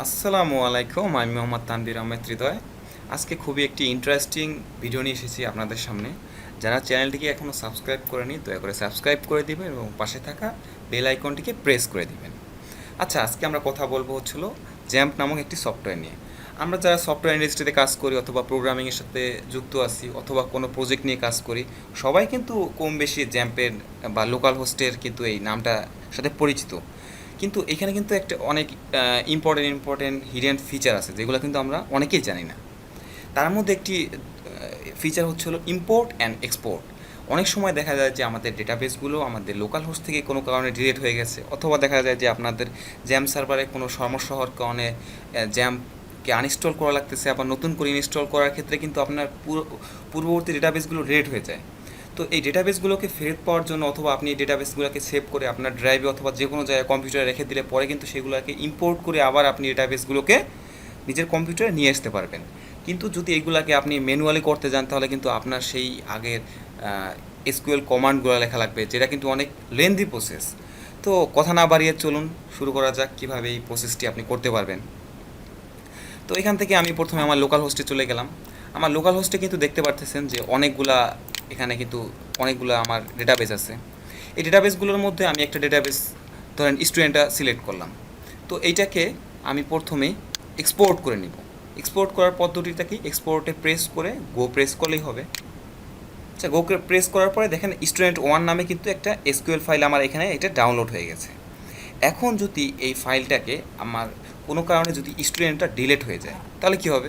আসসালামু আলাইকুম, আমি মোহাম্মদ তানভীর আহমেদ হৃদয়। আজকে খুবই একটি ইন্টারেস্টিং ভিডিও নিয়ে এসেছি আপনাদের সামনে। যারা চ্যানেলটিকে এখনও সাবস্ক্রাইব করেনি দয়া করে সাবস্ক্রাইব করে দিবেন এবং পাশে থাকা বেল আইকনটিকে প্রেস করে দিবেন। আচ্ছা, আজকে আমরা কথা বলবো হচ্ছিল জ্যাম্প নামক একটি সফটওয়্যার নিয়ে। আমরা যারা সফটওয়্যার ইন্ডাস্ট্রিতে কাজ করি অথবা প্রোগ্রামিংয়ের সাথে যুক্ত আছি অথবা কোনো প্রজেক্ট নিয়ে কাজ করি, সবাই কিন্তু কম বেশি জ্যাম্পের বা লোকাল হোস্টের কিন্তু এই নামটার সাথে পরিচিত। কিন্তু এখানে কিন্তু একটা অনেক ইম্পর্টেন্ট হিডেন ফিচার আছে যেগুলো কিন্তু আমরা অনেকেই জানি না। তার মধ্যে একটি ফিচার হচ্ছে হলো ইম্পোর্ট অ্যান্ড এক্সপোর্ট। অনেক সময় দেখা যায় যে আমাদের ডেটাবেসগুলো আমাদের লোকাল হোস্ট থেকে কোনো কারণে ডিলিট হয়ে গেছে, অথবা দেখা যায় যে আপনাদের জ্যাম সার্ভারে কোনো সমস্যা হওয়ার কারণে জ্যামকে আনইনস্টল করা লাগতেছে, আবার নতুন করে ইনস্টল করার ক্ষেত্রে কিন্তু আপনার পূর্ববর্তী ডেটাবেসগুলো ডিলিট হয়ে যায়। তো এই ডেটাবেসগুলোকে ফেরত পাওয়ার জন্য অথবা আপনি এই ডেটাবেসগুলোকে সেভ করে আপনার ড্রাইভে অথবা যে কোনো জায়গায় কম্পিউটারে রেখে দিলে পরে কিন্তু সেগুলোকে ইম্পোর্ট করে আবার আপনি ডেটাবেসগুলোকে নিজের কম্পিউটারে নিয়ে আসতে পারবেন। কিন্তু যদি এইগুলাকে আপনি ম্যানুয়ালি করতে যান তাহলে কিন্তু আপনার সেই আগের এসকিউএল কমান্ডগুলো লেখা লাগবে, যেটা কিন্তু অনেক লেন্দি প্রসেস। তো কথা না বাড়িয়ে চলুন শুরু করা যাক কীভাবে এই প্রসেসটি আপনি করতে পারবেন। তো এখান থেকে আমি প্রথমে আমার লোকাল হোস্টে চলে গেলাম। আমার লোকাল হোস্টে কিন্তু দেখতে পারতেছেন যে এখানে কিন্তু অনেকগুলো আমার ডেটাবেস আছে। এই ডেটাবেসগুলোর মধ্যে আমি একটা ডেটাবেস ধরেন স্টুডেন্টটা সিলেক্ট করলাম। তো এইটাকে আমি প্রথমে এক্সপোর্ট করে নিব। এক্সপোর্ট করার পদ্ধতিটা কি, এক্সপোর্টে প্রেস করে গো প্রেস করলেই হবে। আচ্ছা, গো প্রেস করার পরে দেখেন স্টুডেন্ট 1 নামে কিন্তু একটা এসকিউএল ফাইল আমার এখানে এটা ডাউনলোড হয়ে গেছে। এখন যদি এই ফাইলটাকে আমার কোনো কারণে যদি স্টুডেন্টটা ডিলিট হয়ে যায় তাহলে কী হবে?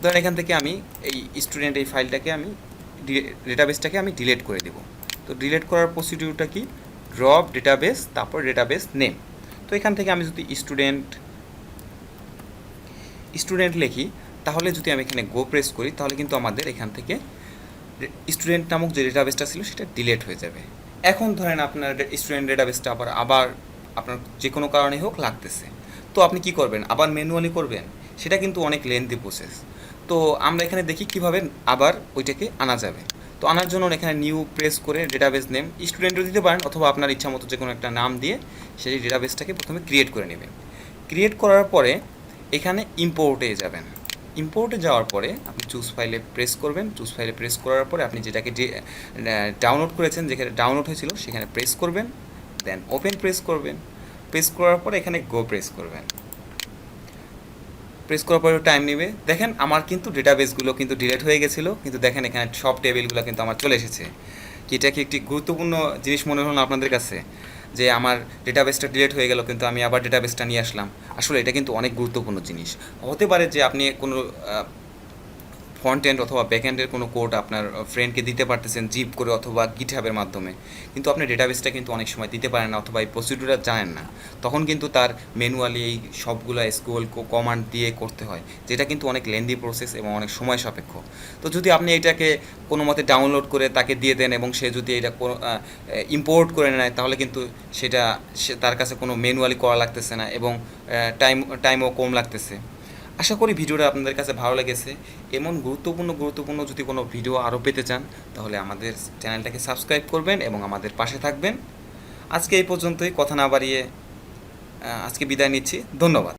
ধরেন এখান থেকে আমি এই ফাইলটাকে আমি ডেটাবেসটাকে আমি ডিলিট করে দেব। তো ডিলিট করার প্রসিডিউরটা কি, ড্রপ ডেটাবেস তারপর ডেটাবেস নেম। তো এখান থেকে আমি যদি স্টুডেন্ট লিখি, তাহলে যদি আমি এখানে গো প্রেস করি তাহলে কিন্তু আমাদের এখান থেকে স্টুডেন্ট নামক যে ডেটাবেসটা ছিল সেটা ডিলিট হয়ে যাবে। এখন ধরেন আপনার স্টুডেন্ট ডেটাবেসটা আবার আপনার যে কোনো কারণে হোক লাগতেছে, তো আপনি কি করবেন? আবার ম্যানুয়ালি করবেন? সেটা কিন্তু অনেক লেন্দি প্রসেস। তো আমরা এখানে দেখি কীভাবে আবার ওইটাকে আনা যাবে। তো আনার জন্য এখানে নিউ প্রেস করে ডেটাবেস নেম স্টুডেন্টও দিতে পারেন অথবা আপনার ইচ্ছা মতো যে কোনো একটা নাম দিয়ে সেই ডেটাবেসটাকে প্রথমে ক্রিয়েট করে নেবেন। ক্রিয়েট করার পরে এখানে ইম্পোর্টে যাবেন। ইম্পোর্টে যাওয়ার পরে আপনি চুজ ফাইলে প্রেস করবেন। চুজ ফাইলে প্রেস করার পরে আপনি যেটাকে ডাউনলোড করেছেন, যেখানে ডাউনলোড হয়েছিল সেখানে প্রেস করবেন, দেন ওপেন প্রেস করবেন। প্রেস করার পরে এখানে গো প্রেস করবেন। প্রেস করার পরে টাইম নেবে। দেখেন আমার কিন্তু ডেটাবেসগুলো কিন্তু ডিলিট হয়ে গেছিলো, কিন্তু দেখেন এখানে সব টেবিলগুলো কিন্তু আমার চলে এসেছে। এটা কি একটি গুরুত্বপূর্ণ জিনিস মনে হলো আপনাদের কাছে, যে আমার ডেটাবেসটা ডিলিট হয়ে গেল কিন্তু আমি আবার ডেটাবেসটা নিয়ে আসলাম? আসলে এটা কিন্তু অনেক গুরুত্বপূর্ণ জিনিস। হতে পারে যে আপনি কোনো ফ্রন্ট এন্ড অথবা ব্যাক এন্ডের কোনো কোড আপনার ফ্রেন্ডকে দিতে পারতেছেন জিপ করে অথবা গিটহাবের মাধ্যমে, কিন্তু আপনি ডেটাবেসটা কিন্তু অনেক সময় দিতে পারেন না অথবা এই প্রসিডিউরটা জানেন না। তখন কিন্তু তার ম্যানুয়ালি এই সবগুলো এসকিউএল কমান্ড দিয়ে করতে হয়, যেটা কিন্তু অনেক লেন্দি প্রসেস এবং অনেক সময় সাপেক্ষ। তো যদি আপনি এটাকে কোনো মতে ডাউনলোড করে তাকে দিয়ে দেন এবং সে যদি এটা ইম্পোর্ট করে নেয় তাহলে কিন্তু সে তার কাছে কোনো ম্যানুয়ালি করা লাগতেছে না এবং টাইমও কম লাগতেছে। আশা করি ভিডিওটা আপনাদের কাছে ভালো লেগেছে। এমন গুরুত্বপূর্ণ যদি কোনো ভিডিও আরও পেতে চান তাহলে আমাদের চ্যানেলটাকে সাবস্ক্রাইব করবেন এবং আমাদের পাশে থাকবেন। আজকে এই পর্যন্তই, কথা না বাড়িয়ে আজকে বিদায় নিচ্ছি। ধন্যবাদ।